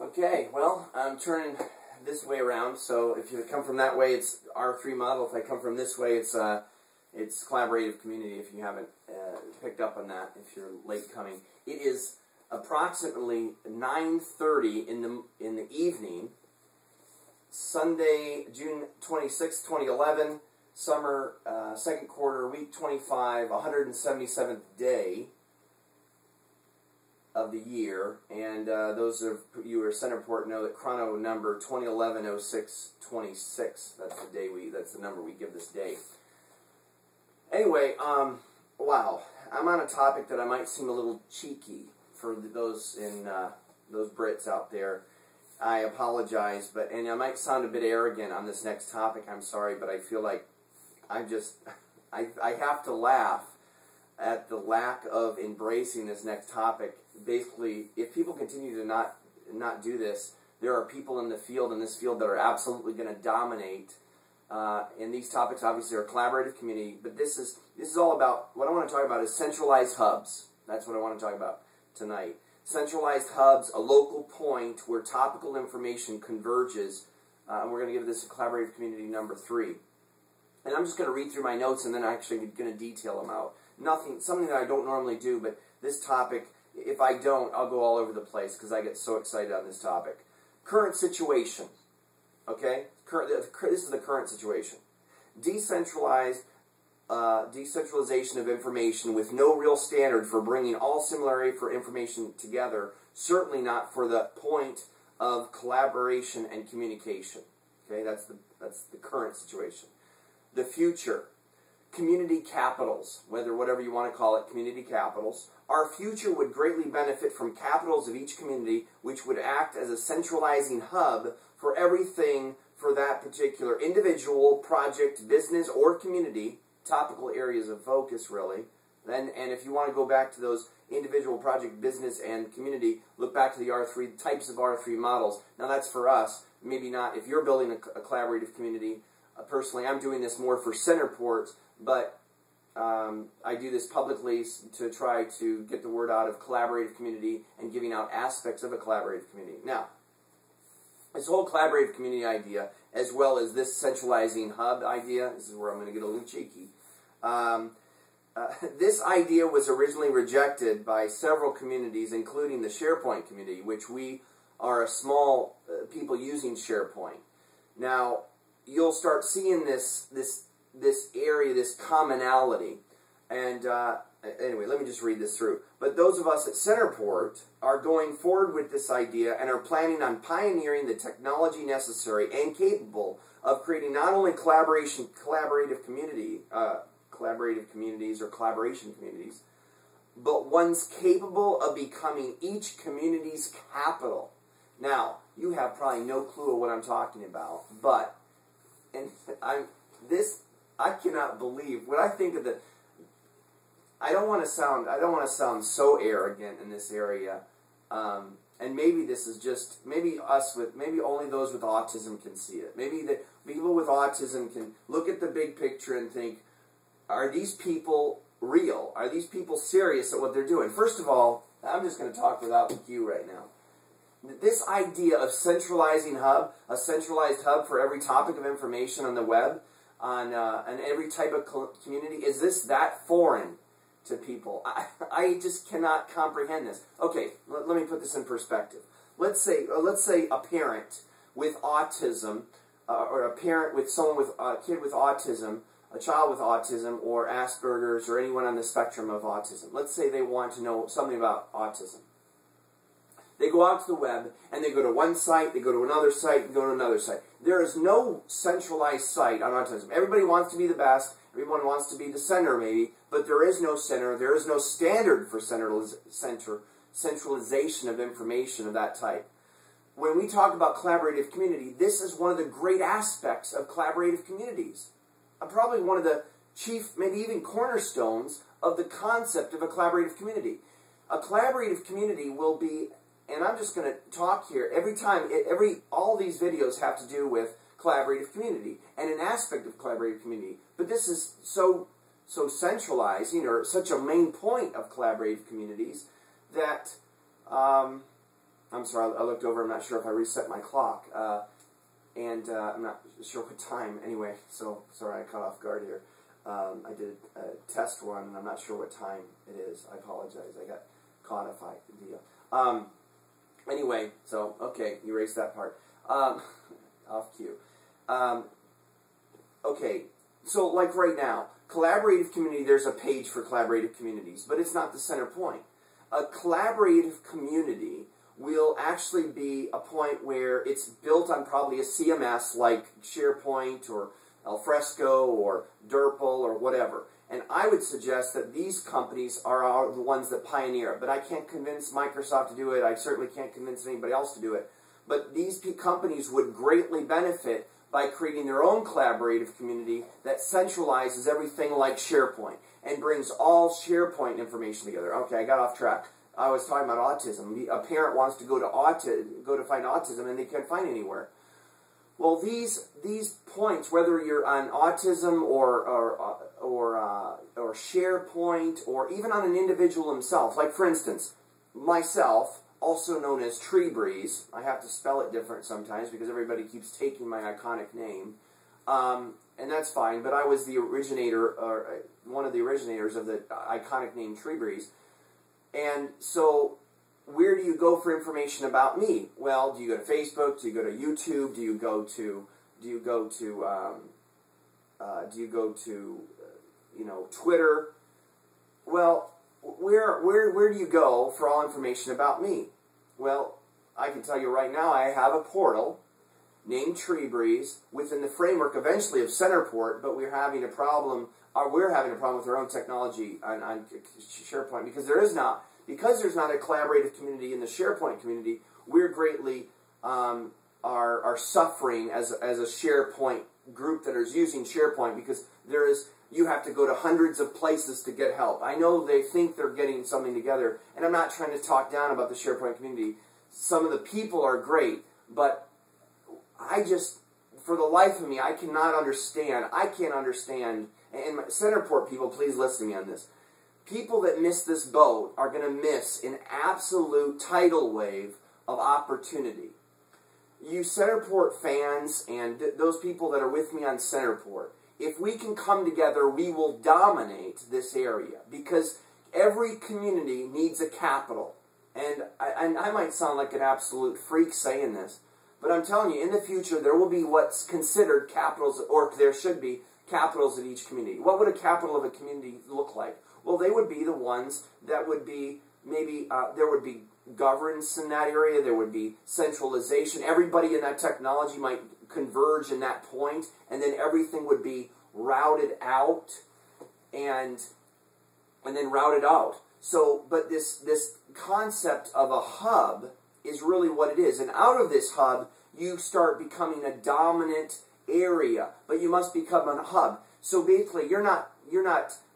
Okay, well, I'm turning this way around, so if you come from that way, it's R3 model. If I come from this way, it's collaborative community, if you haven't picked up on that, if you're late coming. It is approximately 9:30 in the evening, Sunday, June 26, 2011, summer, second quarter, week 25, 177th day of the year, and those of you who are CentrePort know that chrono number 2011-06-26. That's the day that's the number we give this day. Anyway, wow, I'm on a topic that I might seem a little cheeky for those in those Brits out there. I apologize, and I might sound a bit arrogant on this next topic. I'm sorry, but I feel like I have to laugh at the lack of embracing this next topic. Basically, if people continue to not do this, there are people in this field that are absolutely going to dominate. And these topics obviously are collaborative community, but this is all about, what I want to talk about is centralized hubs. That's what I want to talk about tonight. Centralized hubs, a local point where topical information converges, and we're going to give this a collaborative community number 3. And I'm just going to read through my notes and then I'm actually going to detail them out. Something that I don't normally do, but this topic, if I don't, I'll go all over the place because I get so excited on this topic. Current situation, okay? This is the current situation. Decentralization of information with no real standard for bringing all similarity for information together, certainly not for the point of collaboration and communication. Okay, that's the current situation. The future. Community capitals, whatever you want to call it, community capitals. Our future would greatly benefit from capitals of each community, which would act as a centralizing hub for everything for that particular individual, project, business, or community, topical areas of focus, really. And if you want to go back to those individual, project, business, and community, look back to the R3 types of R3 models. Now, that's for us. Maybe not if you're building a collaborative community. Personally, I'm doing this more for CentrePort, but I do this publicly to try to get the word out of collaborative community and giving out aspects of a collaborative community. Now, this whole collaborative community idea, as well as this centralizing hub idea, this is where I'm going to get a little cheeky. This idea was originally rejected by several communities, including the SharePoint community, which we are a small people using SharePoint. Now, you'll start seeing this area, this commonality. And anyway, let me just read this through. But those of us at CentrePort are going forward with this idea and are planning on pioneering the technology necessary and capable of creating not only collaborative communities or collaboration communities, but ones capable of becoming each community's capital. Now, you have probably no clue of what I'm talking about, but I cannot believe when I think of the. I don't want to sound so arrogant in this area, and maybe this is just maybe only those with autism can see it. Maybe the people with autism can look at the big picture and think, are these people real? Are these people serious at what they're doing? First of all, I'm just going to talk without the cue right now. This idea of centralizing hub, a centralized hub for every topic of information on the web, on every type of community, is this that foreign to people? I just cannot comprehend this. Okay, let me put this in perspective. Let's say a parent with autism, or a parent with someone with a kid with autism, a child with autism, or Asperger's, or anyone on the spectrum of autism. Let's say they want to know something about autism. They go out to the web, and they go to one site, they go to another site, and go to another site. There is no centralized site on autism. Everybody wants to be the best, everyone wants to be the center maybe, but there is no center, there is no standard for centralization of information of that type. When we talk about collaborative community, this is one of the great aspects of collaborative communities. Probably one of the chief, maybe even cornerstones of the concept of a collaborative community. A collaborative community will be, and I'm just going to talk here, all these videos have to do with collaborative community and an aspect of collaborative community. But this is so centralizing, or such a main point of collaborative communities, that I'm sorry, I looked over, I'm not sure if I reset my clock. And I'm not sure what time, anyway, so sorry I caught off guard here. I did a test one, and I'm not sure what time it is. I apologize, I got caught if I deal. Anyway, so, okay, erase that part. Off cue. Okay, so like right now, collaborative community, there's a page for collaborative communities, but it's not the center point. A collaborative community will actually be a point where it's built on probably a CMS like SharePoint or Alfresco or Drupal or whatever. And I would suggest that these companies are the ones that pioneer it. But I can't convince Microsoft to do it. I certainly can't convince anybody else to do it. But these companies would greatly benefit by creating their own collaborative community that centralizes everything like SharePoint and brings all SharePoint information together. Okay, I got off track. I was talking about autism. A parent wants to go to find autism and they can't find anywhere. Well, these points, whether you're on autism or SharePoint or even on an individual himself, like for instance, myself, also known as Treebreeze. I have to spell it different sometimes because everybody keeps taking my iconic name, and that's fine. But I was the originator, or one of the originators of the iconic name Treebreeze. And so, where do you go for information about me? Well, do you go to Facebook? Do you go to YouTube? Do you go to Twitter? Well, where do you go for all information about me? Well, I can tell you right now, I have a portal named Treebreeze within the framework eventually of CentrePort, but we're having a problem. We're having a problem with our own technology on SharePoint because there's not a collaborative community in the SharePoint community. We're greatly are suffering as a SharePoint group that is using SharePoint because you have to go to hundreds of places to get help. I know they think they're getting something together, and I'm not trying to talk down about the SharePoint community. Some of the people are great, but I just, for the life of me, I can't understand, and CentrePort people, please listen to me on this. People that miss this boat are going to miss an absolute tidal wave of opportunity. You CentrePort fans and those people that are with me on CentrePort, if we can come together, we will dominate this area because every community needs a capital. And I might sound like an absolute freak saying this, but I'm telling you, in the future, there will be what's considered capitals, or there should be capitals at each community. What would a capital of a community look like? Well, they would be the ones that would be, maybe, there would be governance in that area, there would be centralization. Everybody in that technology might converge in that point, and then everything would be routed out, and then routed out. So, but this concept of a hub is really what it is. And out of this hub, you start becoming a dominant area, but you must become a hub. So basically, you're not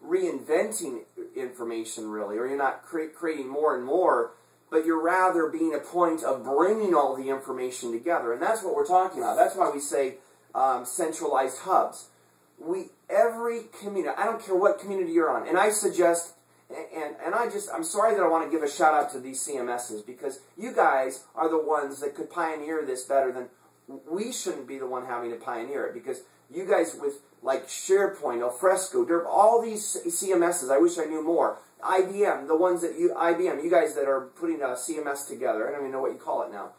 reinventing information really, or you're not creating more and more, but you're rather being a point of bringing all the information together. And that's what we're talking about. That's why we say centralized hubs. Every community, I don't care what community you're on, and I suggest, I'm sorry that I want to give a shout out to these CMSs because you guys are the ones that could pioneer this better than, we shouldn't be the one having to pioneer it because you guys with like SharePoint, Alfresco, Drupal, all these CMSs, I wish I knew more. IBM, you guys that are putting a CMS together, I don't even know what you call it now.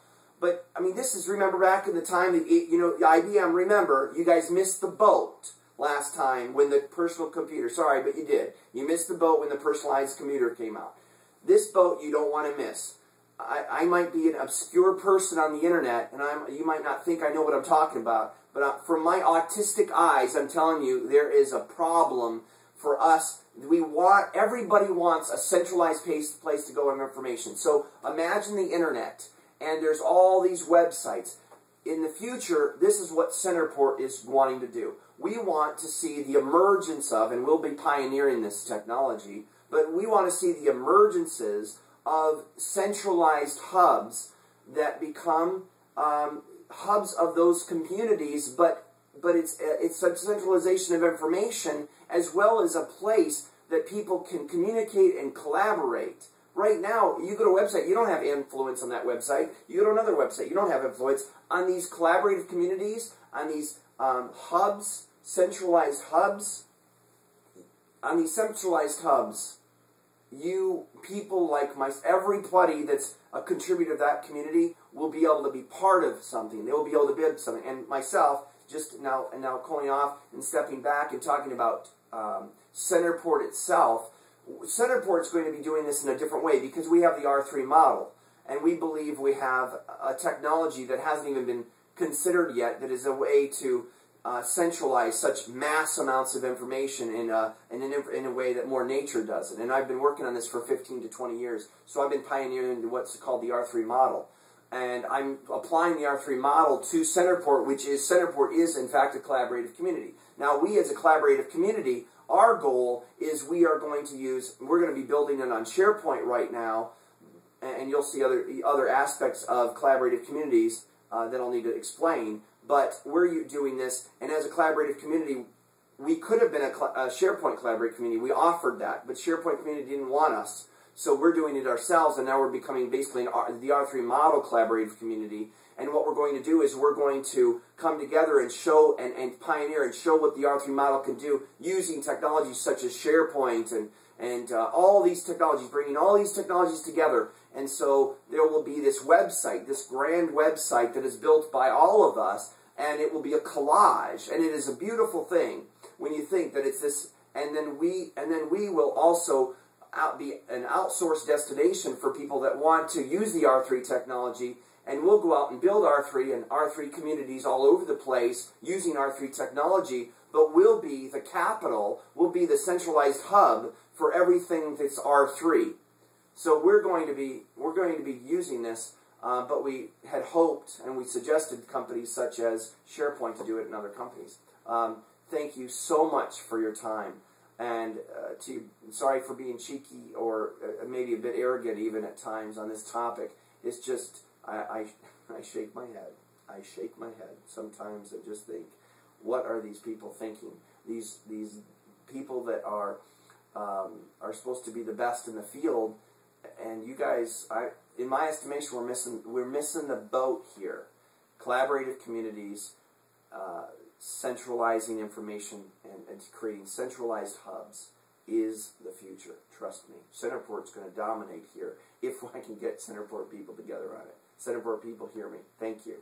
But, I mean, this is, remember back in the time that, IBM, remember, you guys missed the boat last time when the personal computer, sorry, but you did. You missed the boat when the personalized computer came out. This boat you don't want to miss. I might be an obscure person on the internet, and you might not think I know what I'm talking about, but from my autistic eyes, I'm telling you, there is a problem for us. Everybody wants a centralized place to go in information. So imagine the internet, and there's all these websites. In the future, this is what CentrePort is wanting to do. We want to see the emergence of, and we'll be pioneering this technology, but we want to see the emergences of centralized hubs that become hubs of those communities, but it's a centralization of information as well as a place that people can communicate and collaborate Right now, you go to a website, you don't have influence on that website. You go to another website, you don't have influence. On these collaborative communities, on these hubs, centralized hubs, on these centralized hubs, you people like everybody that's a contributor to that community will be able to be part of something. They will be able to build something. And myself, just now calling off and stepping back and talking about CentrePort itself. CentrePort is going to be doing this in a different way because we have the R3 model, and we believe we have a technology that hasn't even been considered yet that is a way to centralize such mass amounts of information in a way that more nature does it. And I've been working on this for 15 to 20 years, so I've been pioneering what's called the R3 model. And I'm applying the R3 model to CentrePort, CentrePort is in fact a collaborative community. Now we as a collaborative community, our goal is we're going to be building it on SharePoint right now, and you'll see other aspects of collaborative communities that I'll need to explain. But we're doing this, and as a collaborative community, we could have been a SharePoint collaborative community. We offered that, but SharePoint community didn't want us. So we're doing it ourselves, and now we're becoming basically the R3 model collaborative community. And what we're going to do is we're going to come together and show and pioneer and show what the R3 model can do using technologies such as SharePoint and all these technologies, bringing all these technologies together. And so there will be this website, this grand website that is built by all of us, and it will be a collage, and it is a beautiful thing when you think that it's this. And then we will also be an outsourced destination for people that want to use the R3 technology, and we'll go out and build R3 and R3 communities all over the place using R3 technology, but we'll be the capital, we'll be the centralized hub for everything that's R3. So we're going to be using this, but we had hoped and we suggested companies such as SharePoint to do it and other companies. Thank you so much for your time. And sorry for being cheeky or maybe a bit arrogant even at times on this topic. It's just, I shake my head. I shake my head sometimes and just think, what are these people thinking? These people that are supposed to be the best in the field, and you guys, in my estimation, we're missing the boat here. Collaborative communities, centralizing information and creating centralized hubs is the future. Trust me. CentrePort's going to dominate here if I can get CentrePort people together on it. CentrePort people, hear me. Thank you.